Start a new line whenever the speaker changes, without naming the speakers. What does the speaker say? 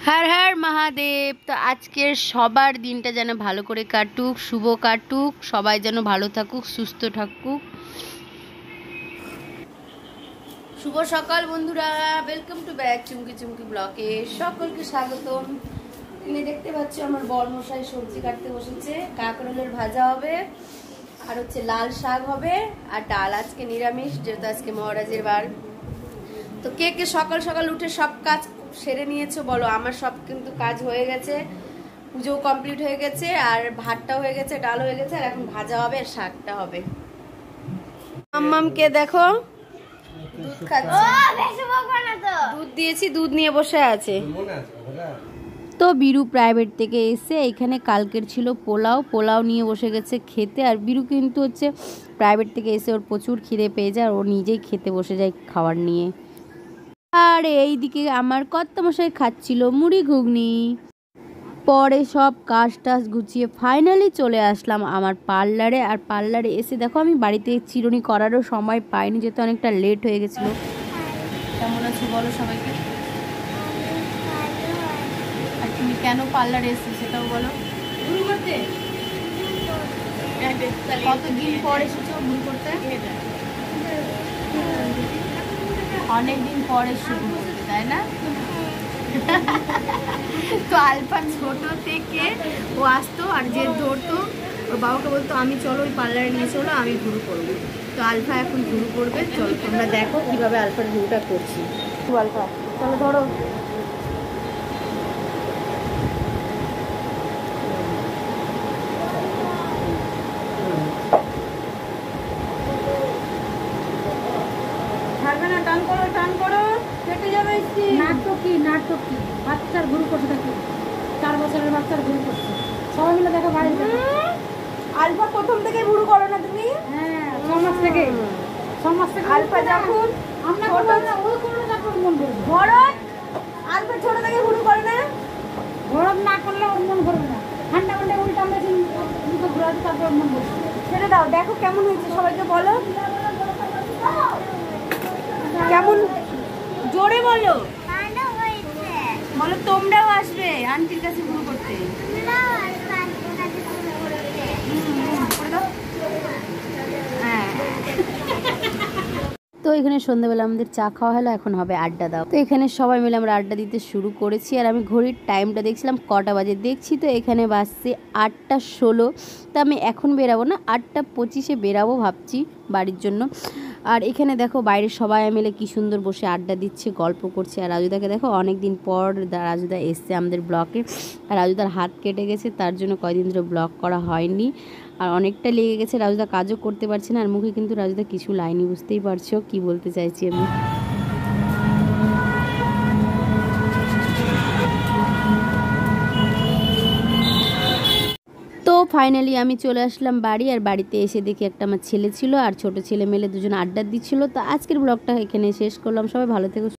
हर हर महादेव। तो आजकेर सबार दिनटा जेन भालो करे काटुक, शुभ काटुक, सबाई जेन भालो थाकुक, सुस्थ थाकुक। शुभ सकाल बंधुरा, welcome to back Chumki Chumki ब्लगे सकलके स्वागतम। এখানে দেখতে পাচ্ছ আমার বড়মশাই সবজি কাটতে বসেছে। কাঁকরোলের ভাজা হবে আর হচ্ছে লাল শাক হবে আর ডাল। আজকে নিরামিষ, যেহেতু আজকে মহারাজের বার। তো কে কে সকাল সকাল উঠে সব কাজ সেরে নিয়েছো বলো? আমার সব কিন্তু কাজ হয়ে গেছে, পুজো কমপ্লিট হয়ে গেছে আর ভাতটাও হয়ে গেছে, ডাল হয়ে গেছে আর এখন ভাজা হবে আর শাকটা হবে। মাম্মামকে দেখো দুধ খাচ্ছে, দুধ দিয়েছি, দুধ নিয়ে বসে আছে। তো বিরু প্রাইভেট থেকে এসে এখানে কালকের ছিল পোলাও নিয়ে বসে গেছে খেতে। আর বিরু কিন্তু হচ্ছে প্রাইভেট থেকে এসে ওর প্রচুর খিদে পেয়ে যায় আর ও নিজেই খেতে বসে যায় খাবার নিয়ে। আর এইদিকে আমার কর্তামশাই খাচ্ছিল মুড়ি ঘুগনি। পরে সব কাজ টাজ গুছিয়ে ফাইনালি চলে আসলাম আমার পার্লারে। আর পার্লারে এসে দেখো আমি বাড়িতে চিরুনি করারও সময় পাইনি, যেহেতু অনেকটা লেট হয়ে গেছিলো। কেমন আছো বলো সবাইকে? আর তুমি কেন পার্লারে এসছো সেটাও বলো। ভুরু করতে কতদিন পর এসেছো ভুরু করতে? অনেকদিন পরে শুরু করতে, তাই না? তো আলফা ছোট থেকে ও আসতো আর যে ধরতো ওর বাবাকে বলতো আমি চলো ওই পার্লারে নিয়ে চলো, আমি ঘুরু করবো। তো আলফা এখন ঘুরু করবে, চলো তোমরা দেখো কিভাবে আলফার ঘুরুটা করছি। আলফা চলো ধরো। টান করো কেটে যাবে। নাটক কি বাচ্চার ঘুরু করছে নাকি? 4 বছরের বাচ্চার ঘুরু করছে। সবাই মিলে দেখো বাড়িতে। আলফা প্রথম থেকে ঘুরু করো না তুমি? হ্যাঁ, সমাজ থেকে আলফা যখন আমরা ছোট না ওই করলে তারপর মন ভরবে। ভরত আলফা ছোট থেকে ঘুরু করে না, ভরত না করলে ওর মন ভরবে না। ঠান্ডা উল্টা মেশিন দুটো ঘুরাতে তারপর মন ভরবে। ছেড়ে দাও, দেখো কেমন হয়েছে সবাইকে বলো। কেমন জোরে বলো, বলো তোমরাও আসবে আন্টির কাছে ঘুরু করতে। তো এখানে সন্ধ্যাবেলা আমাদের চা খাওয়া হলো, এখন হবে আড্ডা দাও। তো এখানে সবাই মিলে আমরা আড্ডা দিতে শুরু করেছি। আর আমি ঘড়ির টাইমটা দেখছিলাম কটা বাজে, দেখছি তো এখানে বাজছে 8:16। তো আমি এখন বেরাবো না, 8:25 বেরাবো ভাবছি বাড়ির জন্য। আর এখানে দেখো বাইরে সবাই মিলে কি সুন্দর বসে আড্ডা দিচ্ছে, গল্প করছে। আর রাজুদাকে দেখো অনেকদিন পর রাজুদা এসছে আমাদের ব্লকে। আর রাজুদার হাত কেটে গেছে, তার জন্য কয়দিন ধরে ব্লগ করা হয়নি। আর অনেকটা লেগে গেছে, রাজুদা কাজও করতে পারছে না। আর মুখে কিন্তু রাজুদা কিছু লাইনি, বুঝতেই পারছো কি বলতে চাইছি আমি। তো ফাইনালি আমি চলে আসলাম বাড়ি। আর বাড়িতে এসে দেখি একটা আমার ছেলে ছিল আর ছোট ছেলে মিলে দুজন আড্ডা দিচ্ছিল। তো আজকের ব্লগটা এখানে শেষ করলাম। সবাই ভালো থেকো।